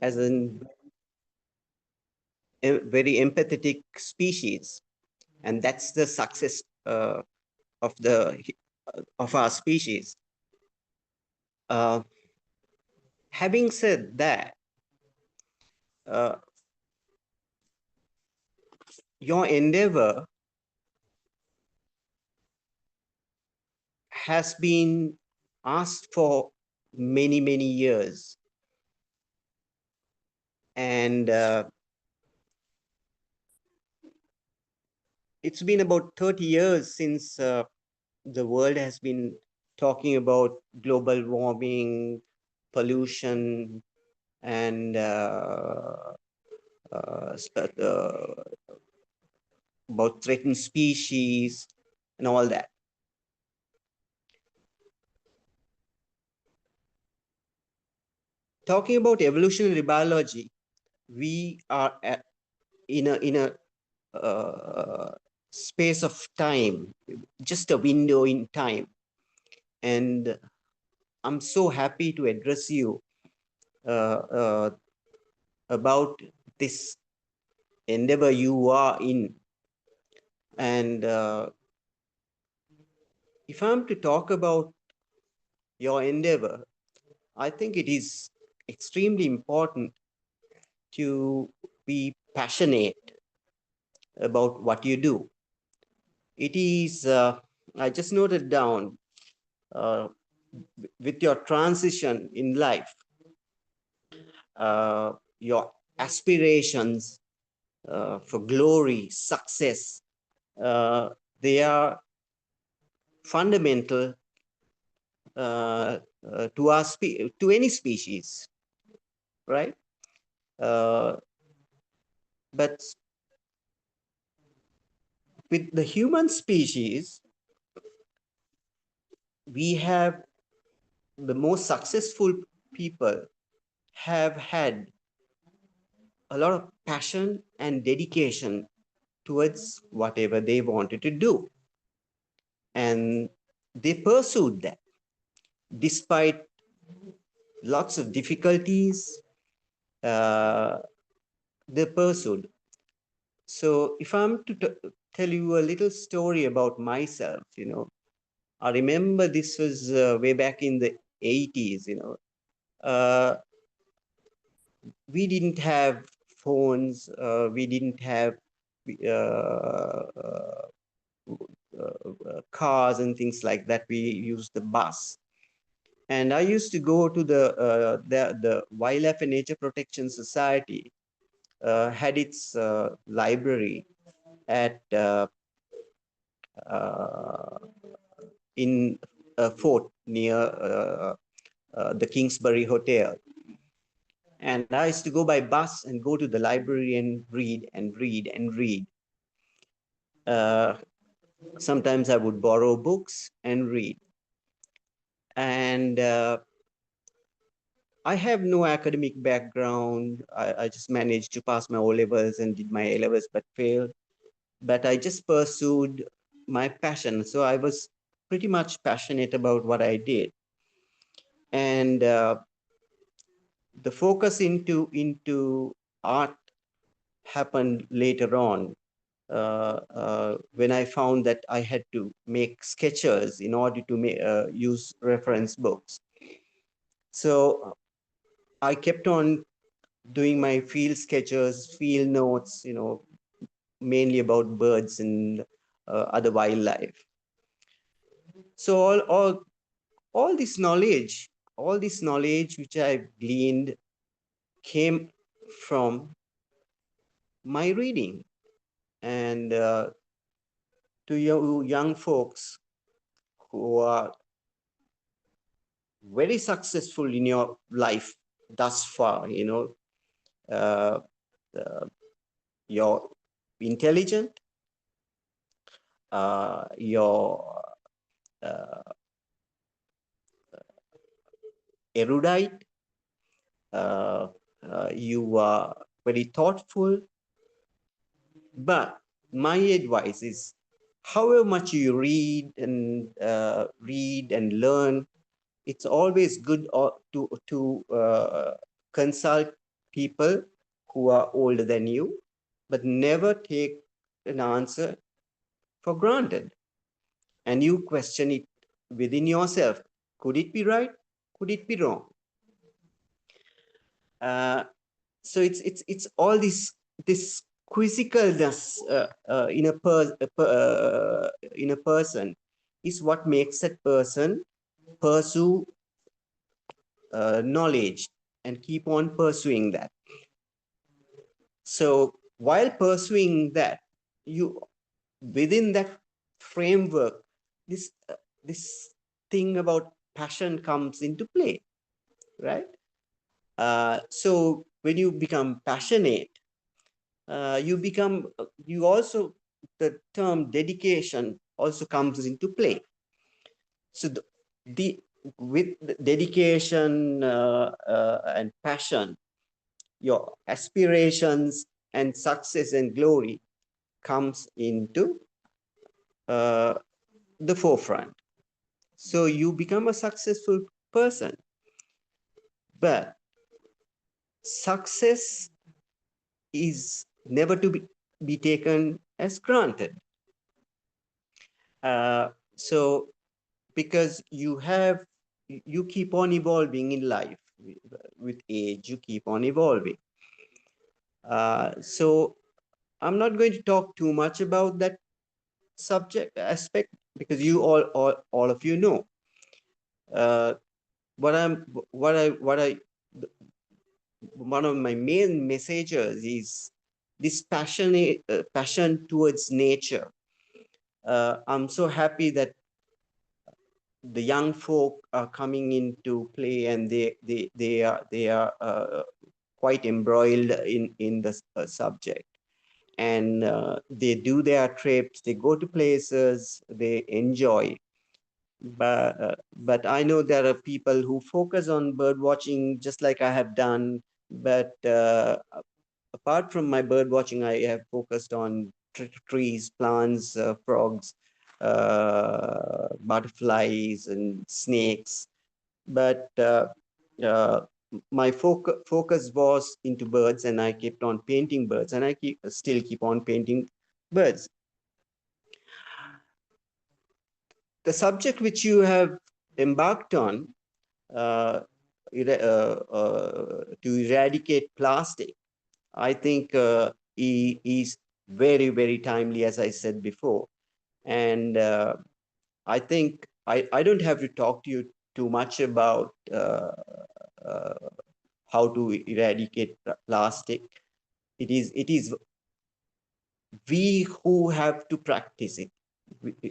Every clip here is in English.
as a very empathetic species, and that's the success of the of our species. Uh, Having said that, uh, your endeavor has been asked for many years, and it's been about 30 years since the world has been talking about global warming, pollution, and uh, uh, about threatened species and all that. Talking about evolutionary biology, we are in a space of time, just a window in time, and I'm so happy to address you uh, uh, about this endeavor you are in. And if I'm to talk about your endeavor, I think it is extremely important to be passionate about what you do. It is, I just noted down, uh, with your transition in life, your aspirations for glory, success, uh, they are fundamental to to any species, right? Uh, but with the human species, we have the most successful people have had a lot of passion and dedication towards whatever they wanted to do. And they pursued that despite lots of difficulties, uh, they pursued. So if I'm to tell you a little story about myself, I remember this was way back in the 80s, uh, we didn't have phones, we didn't have uh, cars and things like that. We used the bus. And I used to go to the Wildlife and Nature Protection Society, had its library at uh, in a fort near the Kingsbury Hotel. And I used to go by bus and go to the library and read and read and read. Uh, Sometimes I would borrow books and read. And I have no academic background. I just managed to pass my O levels and did my A levels, but failed. But I just pursued my passion. So I was pretty much passionate about what I did. And the focus into art happened later on, when I found that I had to make sketches in order to use reference books. So I kept on doing my field sketches, field notes, mainly about birds and other wildlife. So all this knowledge, which I've gleaned, came from my reading. And to you young folks who are very successful in your life thus far, uh, uh, you're intelligent, you're uh, erudite, uh, you are very thoughtful. But my advice is, however much you read and learn, it's always good to consult people who are older than you, but never take an answer for granted. And you question it within yourself. Could it be right? Could it be wrong? Uh, so it's all this quizzicalness in a person is what makes that person pursue knowledge and keep on pursuing that. So while pursuing that, you within that framework, this thing about passion comes into play, right? So when you become passionate, you also, the term dedication also comes into play. So the with the dedication and passion, your aspirations and success and glory comes into uh, the forefront. So you become a successful person. But success is never to be taken as granted. So because you keep on evolving in life with age, you keep on evolving. So I'm not going to talk too much about that subject aspect because you all of you know. Uh, what I'm what I one of my main messages is this passion towards nature. I'm so happy that the young folk are coming into play, and they are quite embroiled in the subject, and they do their trips, they go to places, they enjoy. But I know there are people who focus on bird watching just like I have done. But apart from my bird watching, I have focused on trees, plants, frogs, butterflies, and snakes. But uh, my focus was into birds, and I kept on painting birds, and I still keep on painting birds. The subject which you have embarked on, uh, to eradicate plastic, I think is very, very timely, as I said before. And I think I don't have to talk to you too much about uh, how to eradicate plastic. It is we who have to practice it.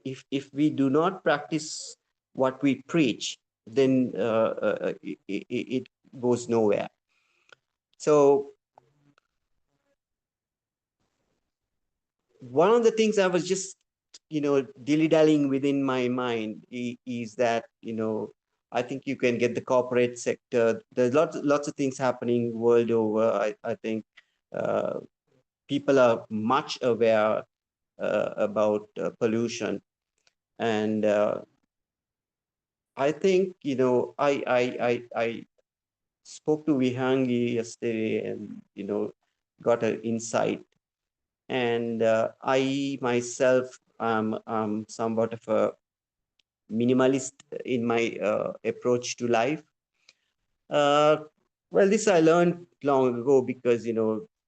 If we do not practice what we preach, then it goes nowhere. So one of the things I was just dilly-dallying within my mind is that I think you can get the corporate sector. There's lots of things happening world over. I think uh, people are much aware about pollution, and I think I spoke to Vihangi yesterday, and got an insight. And I myself am somewhat of a minimalist in my approach to life. Uh, well, this I learned long ago because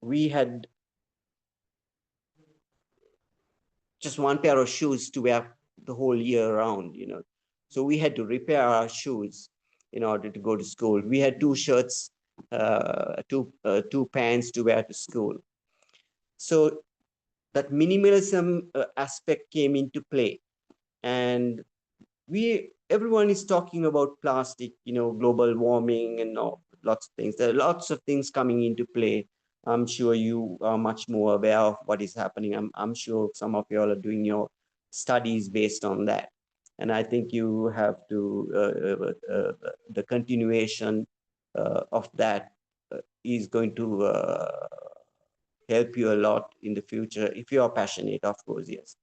we had just one pair of shoes to wear the whole year round. So we had to repair our shoes in order to go to school. We had two shirts, two pants to wear to school. So that minimalism aspect came into play, and everyone is talking about plastic, global warming, and lots of things. There are lots of things coming into play. I'm sure you are much more aware of what is happening. I'm sure some of you all are doing your studies based on that, and I think you have to the continuation of that is going to help you a lot in the future if you are passionate, of course. Yes.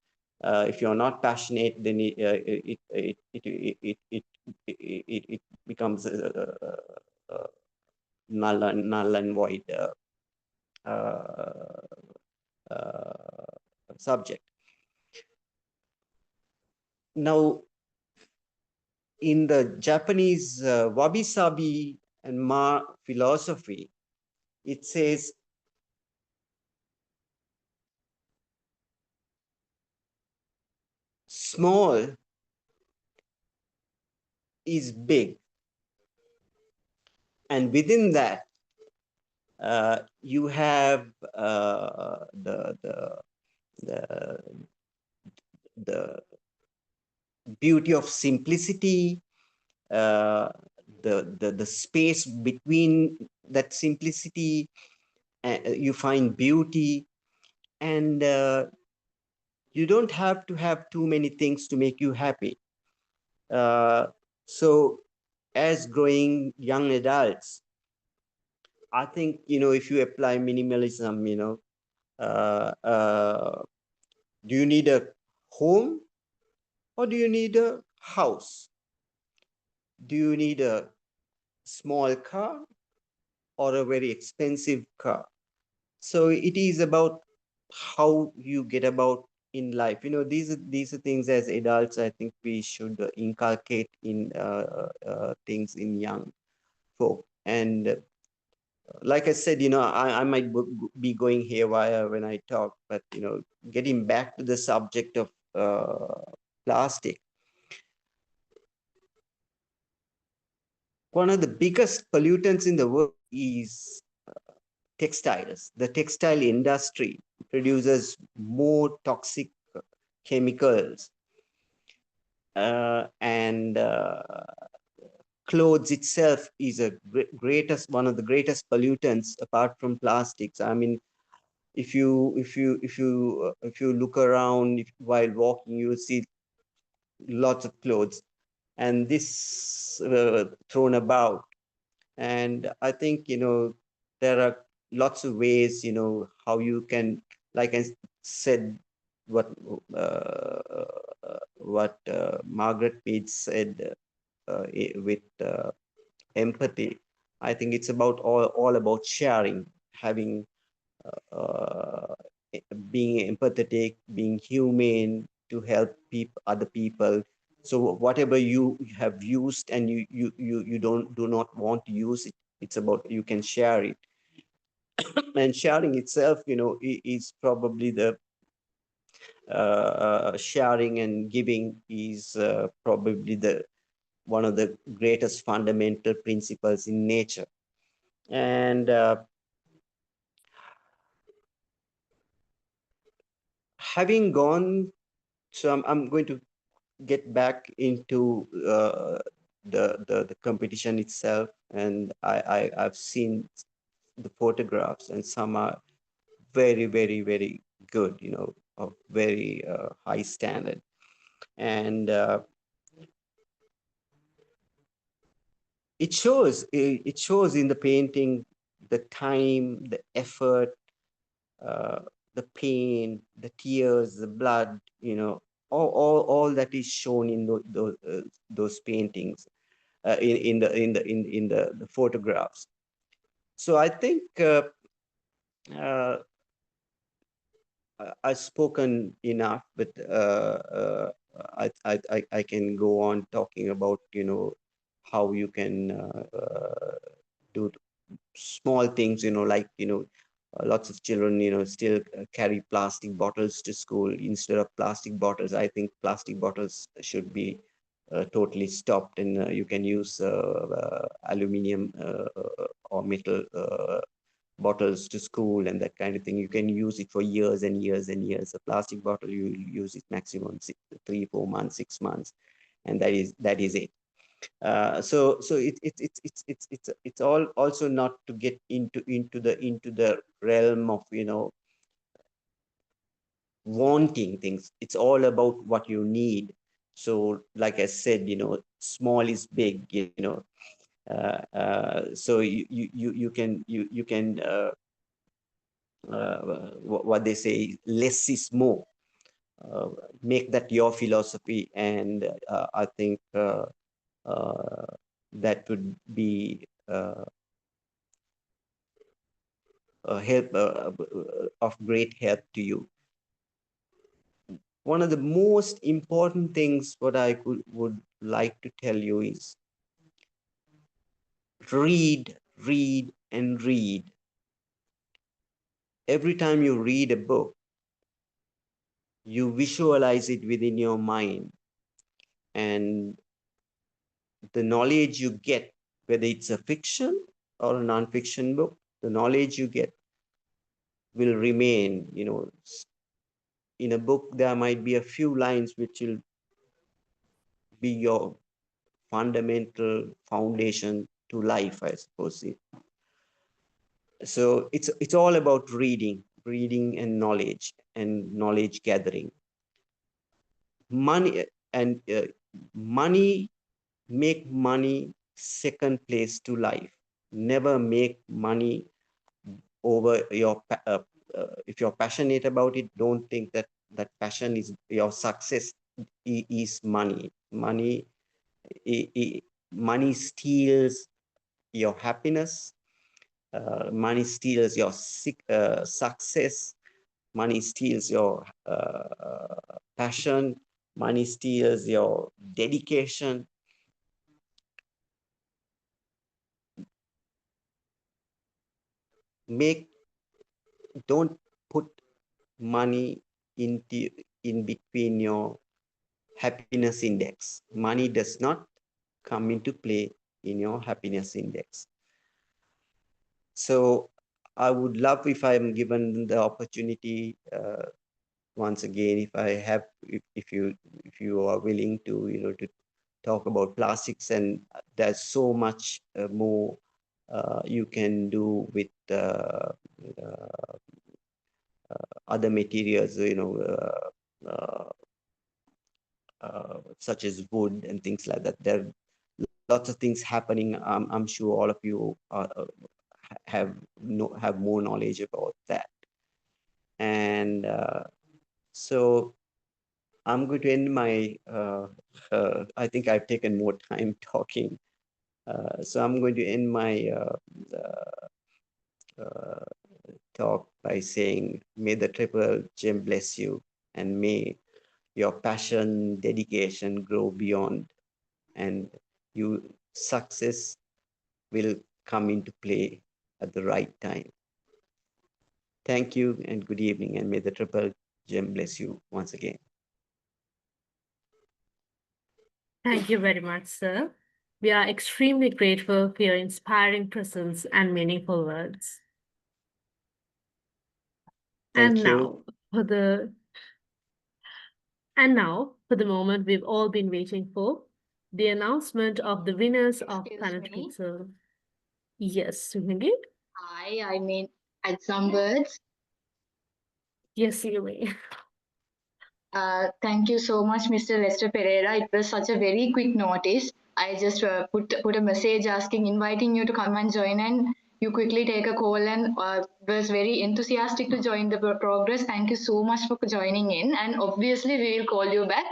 If you're not passionate, then it becomes null and void uh, uh, subject. Now, in the Japanese wabi sabi and ma philosophy, it says small is big, and within that, you have the the beauty of simplicity, uh, the space between that simplicity, you find beauty, and you don't have to have too many things to make you happy. Uh, so, as growing young adults, I think, if you apply minimalism, uh, uh, do you need a home or do you need a house? Do you need a small car or a very expensive car? So it is about how you get about in life. These are things as adults. I think we should inculcate in things in young folk. And like I said, I might be going haywire when I talk, but getting back to the subject of plastic, one of the biggest pollutants in the world is textiles. The textile industry produces more toxic chemicals, and clothes itself is a greatest one of the greatest pollutants apart from plastics. I mean, if you look around, while walking, you see lots of clothes, and this thrown about. And I think, there are lots of ways, how you can, like I said, what Margaret Mead said, with empathy. I think it's about all about sharing, having uh, being empathetic, being humane, to help other people. So whatever you have used and you do not want to use it, it's about you can share it. And sharing itself, is probably the sharing and giving is probably the one of the greatest fundamental principles in nature. And having gone, so I'm going to get back into the competition itself, and I've seen the photographs, and some are very, very, very good, of very high standard. And it shows in the painting, the time, the effort, uh, the pain, the tears, the blood, all that is shown in those paintings, in the photographs. So I think uh, I've spoken enough, but I can go on talking about, how you can do small things, like, lots of children, still carry plastic bottles to school instead of plastic bottles. I think plastic bottles should be totally stopped, and you can use aluminum or metal bottles to school, and that kind of thing. You can use it for years and years and years. A plastic bottle, you use it maximum 3 4 months, 6 months, and that is it. So it's all also not to get into the realm of, wanting things. It's all about what you need. So like I said, small is big, so what they say, less is more. uh, make that your philosophy, and I think uh, that would be of great help to you. One of the most important things what would like to tell you is read, read, and read. Every time you read a book, you visualize it within your mind, and the knowledge you get, whether it's a fiction or a non-fiction book, the knowledge you get will remain. In a book, there might be a few lines which will be your fundamental foundation to life, I suppose. So it's all about reading and knowledge gathering. Money and uh, money make money second place to life. Never make money over if you're passionate about it, don't think that that passion is your success. Is money steals your happiness. Money steals your success. Money steals your passion. Money steals your dedication. Make Don't put money into in between your happiness index. Money does not come into play in your happiness index. So I would love, if I'm given the opportunity, once again, if you are willing to, to talk about plastics, and there's so much more you can do with other materials, such as wood and things like that. There are lots of things happening. I'm sure all of you have more knowledge about that. And so I'm going to end my. I think I've taken more time talking. So I'm going to end my talk by saying, may the triple gem bless you, and may your passion, dedication grow beyond, and you success will come into play at the right time. Thank you and good evening, and may the triple gem bless you once again. Thank you very much, sir. We are extremely grateful for your inspiring presence and meaningful words. And Thank you. now for the and now for the moment we've all been waiting for, the announcement of the winners of Excuse Planet me. Pixel. Yes, Suhindi? I mean, add some words. Yes, you may. Thank you so much, Mr. Lester Pereira. It was such a very quick notice. I just put a message asking, inviting you to come and join, and you quickly take a call and was very enthusiastic to join the progress. Thank you so much for joining in, and obviously we will call you back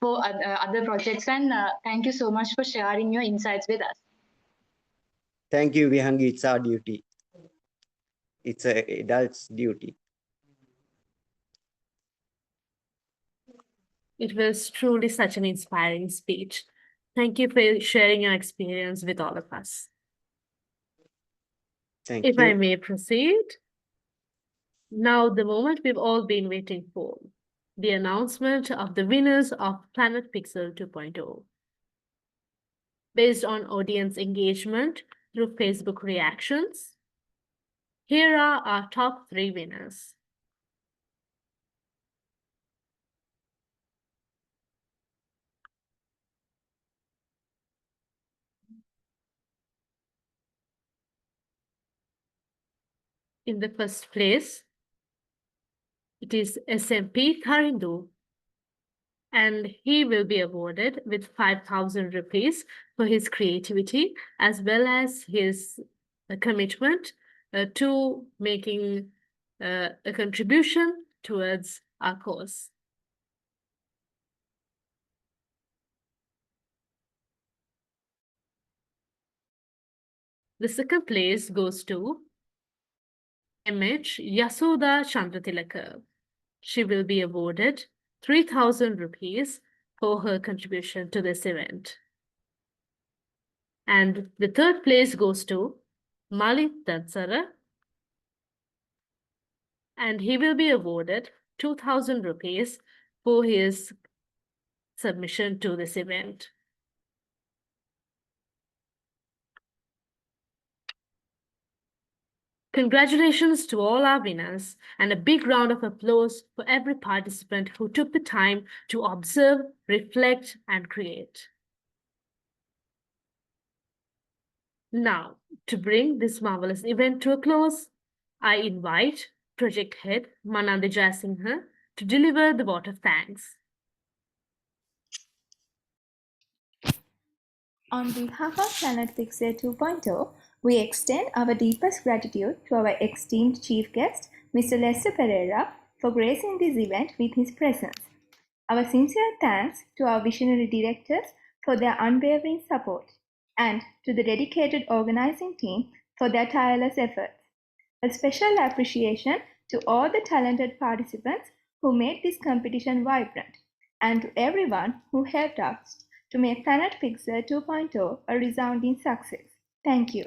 for other projects. And thank you so much for sharing your insights with us. Thank you, Vihangi. It's our duty. It's a adult's duty. It was truly such an inspiring speech. Thank you for sharing your experience with all of us. Thank If I you. may proceed, now the moment we've all been waiting for, the announcement of the winners of Planet Pixel 2.0. Based on audience engagement through Facebook reactions, here are our top 3 winners. In the first place, it is SMP Tharindu, and he will be awarded with 5,000 rupees for his creativity as well as his commitment to making a contribution towards our cause. The second place goes to MH Yasoda Chandratilaka. She will be awarded 3,000 rupees for her contribution to this event. And the third place goes to Malit Dansara, and he will be awarded 2,000 rupees for his submission to this event. Congratulations to all our winners, and a big round of applause for every participant who took the time to observe, reflect, and create. Now, to bring this marvelous event to a close, I invite Project Head Manandi Jaisingha to deliver the vote of thanks. On behalf of Planet Pixel 2.0, we extend our deepest gratitude to our esteemed chief guest, Mr. Lester Pereira, for gracing this event with his presence. Our sincere thanks to our visionary directors for their unwavering support, and to the dedicated organizing team for their tireless efforts. A special appreciation to all the talented participants who made this competition vibrant, and to everyone who helped us to make Planet Pixel 2.0 a resounding success. Thank you.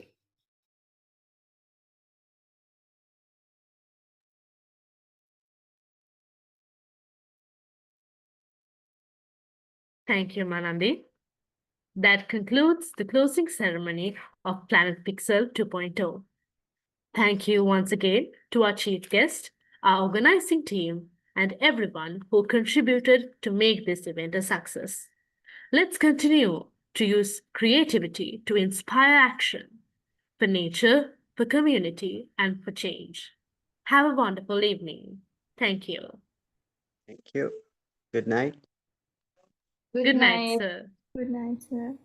Thank you, Manandi. That concludes the closing ceremony of Planet Pixel 2.0. Thank you once again to our chief guest, our organizing team, and everyone who contributed to make this event a success. Let's continue to use creativity to inspire action for nature, for community, and for change. Have a wonderful evening. Thank you. Thank you. Good night. Good night, sir. Good night, sir.